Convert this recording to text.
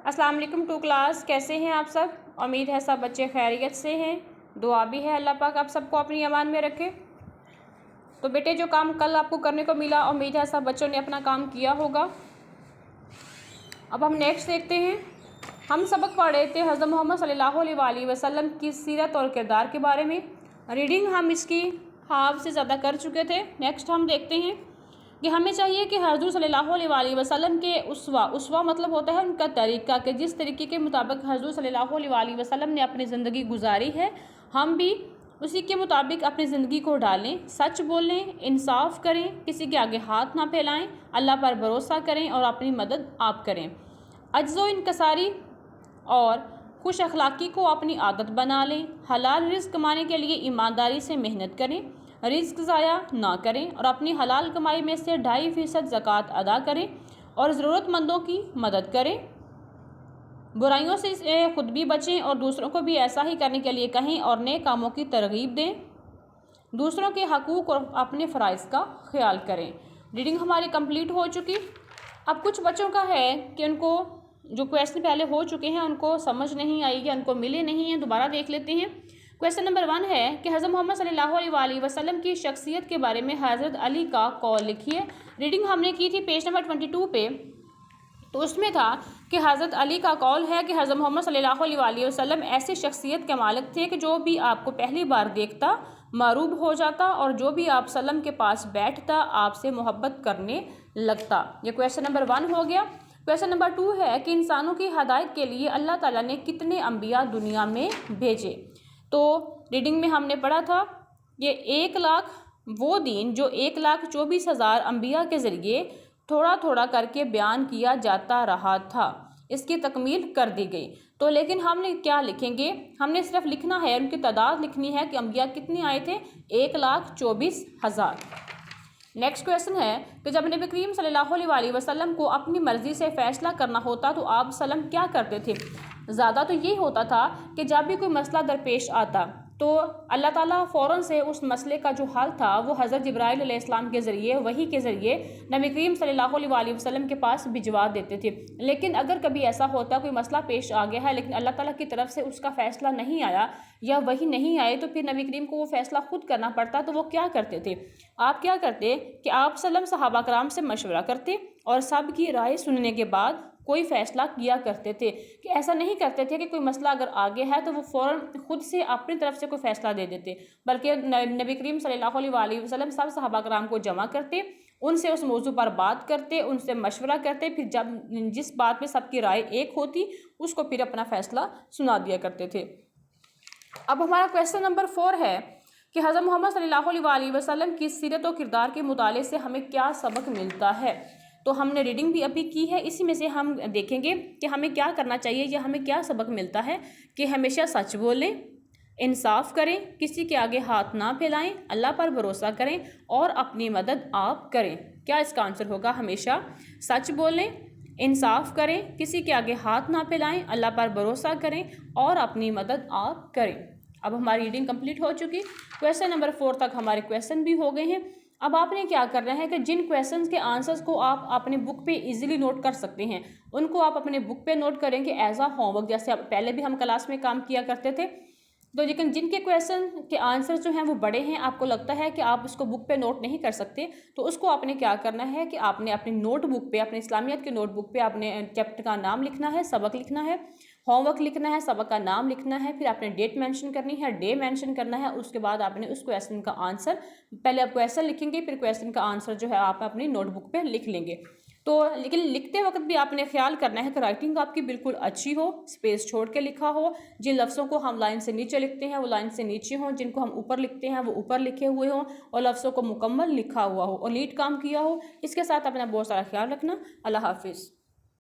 السلام علیکم to class, کیسے ہیں آپ سب؟ امید ہے سب بچے خیریت سے ہیں، دعا بھی ہے اللہ پاک آپ سب کو اپنی امان میں رکھے۔ تو بیٹے جو کام کل آپ کو کرنے کو ملا، امید ہے سب بچوں نے اپنا کام کیا ہوگا۔ اب ہم نیکسٹ دیکھتے ہیں۔ ہم سبق پڑھ رہے تھے حضرت محمد صلی اللہ علیہ وآلہ وسلم کی سیرت اور کردار کے بارے میں۔ ریڈنگ ہم اس کی ہاف سے زیادہ کر چکے تھے۔ نیکسٹ ہم دیکھتے ہیں کہ ہمیں چاہیے کہ حضور صلی اللہ علیہ وآلہ وسلم کے اسوہ مطلب ہوتا ہے ان کا طریقہ، کہ جس طریقے کے مطابق حضور صلی اللہ علیہ وآلہ وسلم نے اپنی زندگی گزاری ہے، ہم بھی اسی کے مطابق اپنی زندگی کو ڈالیں، سچ بولیں، انصاف کریں، کسی کے آگے ہاتھ نہ پھیلائیں، اللہ پر بھروسہ کریں اور اپنی مدد آپ کریں۔ عجز و انکساری اور خوش اخلاقی کو اپنی عادت بنا لیں، حلال رزق کمانے کے لیے ایمانداری سے محنت کریں، رزق ضائع نہ کریں اور اپنی حلال کمائی میں سے 2.5% زکوٰۃ ادا کریں اور ضرورت مندوں کی مدد کریں۔ برائیوں سے خود بھی بچیں اور دوسروں کو بھی ایسا ہی کرنے کے لیے کہیں اور نئے کاموں کی ترغیب دیں۔ دوسروں کے حقوق اور اپنے فرائض کا خیال کریں۔ ریڈنگ ہماری کمپلیٹ ہو چکی۔ اب کچھ بچوں کا ہے کہ ان کو جو کویسچن پہلے ہو چکے ہیں ان کو سمجھ نہیں آئی یا ان کو ملے نہیں ہیں، دوبارہ دیکھ لیتے ہیں۔ کویسچن نمبر 1 ہے کہ حضرت محمد صلی اللہ علیہ وآلہ وسلم کی شخصیت کے بارے میں حضرت علی کا قول لکھیے۔ ریڈنگ ہم نے کی تھی پیج نمبر 22 پہ، تو اس میں تھا کہ حضرت علی کا قول ہے کہ حضرت محمد صلی اللہ علیہ وآلہ وسلم ایسی شخصیت کے مالک تھے کہ جو بھی آپ کو پہلی بار دیکھتا معروب ہو جاتا اور جو بھی آپ وسلم کے پاس بیٹھتا آپ سے محبت کرنے لگتا۔ یہ کویسچن نمبر 1 ہو گیا۔ کویسچن نمبر 2 ہے کہ انسانوں کی ہدایت کے لیے اللہ تعالیٰ نے کتنے انبیاء دنیا میں بھیجے؟ تو ریڈنگ میں ہم نے پڑھا تھا یہ 1 لاکھ وہ دین جو 1,24,000 انبیاء کے ذریعے تھوڑا تھوڑا کر کے بیان کیا جاتا رہا تھا، اس کی تکمیل کر دی گئی۔ تو لیکن ہم نے کیا لکھیں گے؟ ہم نے صرف لکھنا ہے، ان کی تعداد لکھنی ہے کہ انبیاء کتنے آئے تھے؟ 1,24,000۔ نیکسٹ کویسچن ہے کہ جب نبی کریم صلی اللہ علیہ وآلہ وسلم کو اپنی مرضی سے فیصلہ کرنا ہوتا تو آپ وسلم کیا کرتے تھے؟ زیادہ تو یہ ہوتا تھا کہ جب بھی کوئی مسئلہ درپیش آتا تو اللہ تعالیٰ فوراً سے اس مسئلے کا جو حل تھا وہ حضرت جبرائیل علیہ السلام کے ذریعے، وحی کے ذریعے نبی کریم صلی اللہ علیہ وآلہ وسلم کے پاس بھجوا دیتے تھے۔ لیکن اگر کبھی ایسا ہوتا کوئی مسئلہ پیش آ گیا ہے لیکن اللہ تعالیٰ کی طرف سے اس کا فیصلہ نہیں آیا یا وحی نہیں آئے تو پھر نبی کریم کو وہ فیصلہ خود کرنا پڑتا، تو وہ کیا کرتے تھے؟ آپ کیا کرتے کہ آپ وسلم صحابہ کرام سے مشورہ کرتے اور سب کی رائے سننے کے بعد کوئی فیصلہ کیا کرتے تھے، کہ ایسا نہیں کرتے تھے کہ کوئی مسئلہ اگر آگے ہے تو وہ فوراً خود سے اپنی طرف سے کوئی فیصلہ دے دیتے، بلکہ نبی کریم صلی اللہ علیہ وآلہ وسلم سب صحابہ کرام کو جمع کرتے، ان سے اس موضوع پر بات کرتے، ان سے مشورہ کرتے، پھر جب جس بات میں سب کی رائے ایک ہوتی اس کو پھر اپنا فیصلہ سنا دیا کرتے تھے۔ اب ہمارا کویسچن نمبر 4 ہے کہ حضرت محمد صلی اللہ علیہ وآلہ وسلم کی سیرت و کردار کے مطالعے سے ہمیں کیا سبق ملتا ہے؟ تو ہم نے ریڈنگ بھی ابھی کی ہے، اسی میں سے ہم دیکھیں گے کہ ہمیں کیا کرنا چاہیے یا ہمیں کیا سبق ملتا ہے کہ ہمیشہ سچ بولیں، انصاف کریں، کسی کے آگے ہاتھ نہ پھیلائیں، اللہ پر بھروسہ کریں اور اپنی مدد آپ کریں۔ کیا اس کا آنسر ہوگا؟ ہمیشہ سچ بولیں، انصاف کریں، کسی کے آگے ہاتھ نہ پھیلائیں، اللہ پر بھروسہ کریں اور اپنی مدد آپ کریں۔ اب ہماری ریڈنگ کمپلیٹ ہو چکی۔ کویسچن نمبر 4 تک ہمارے کویسچن بھی ہو گئے ہیں۔ اب آپ نے کیا کرنا ہے کہ جن کویسچنز کے آنسرز کو آپ اپنے بک پہ ایزیلی نوٹ کر سکتے ہیں ان کو آپ اپنے بک پہ نوٹ کریں گے ایز اے ہوم ورک، جیسے پہلے بھی ہم کلاس میں کام کیا کرتے تھے۔ تو لیکن جن کے کویسچن کے آنسر جو ہیں وہ بڑے ہیں، آپ کو لگتا ہے کہ آپ اس کو بک پہ نوٹ نہیں کر سکتے، تو اس کو آپ نے کیا کرنا ہے کہ آپ نے اپنی نوٹ بک پہ، اپنے اسلامیات کے نوٹ بک پہ آپ نے چیپٹر کا نام لکھنا ہے، سبق لکھنا ہے، ہوم ورک لکھنا ہے، سبق کا نام لکھنا ہے، پھر آپ نے ڈیٹ مینشن کرنی ہے، ڈے مینشن کرنا ہے، اس کے بعد آپ نے اس کویسچن کا آنسر، پہلے آپ کویسچن لکھیں گے پھر کویسچن کا آنسر جو ہے آپ اپنی نوٹ بک پہ لکھ لیں گے۔ تو لیکن لکھتے وقت بھی آپ نے خیال کرنا ہے کہ رائٹنگ آپ کی بالکل اچھی ہو، اسپیس چھوڑ کے لکھا ہو، جن لفظوں کو ہم لائن سے نیچے لکھتے ہیں وہ لائن سے نیچے ہوں، جن کو ہم اوپر لکھتے ہیں وہ اوپر لکھے ہوئے ہوں اور لفظوں کو مکمل لکھا ہوا ہو اور نیٹ کام کیا ہو۔ اس کے ساتھ اپنا بہت سارا خیال رکھنا۔ اللہ حافظ۔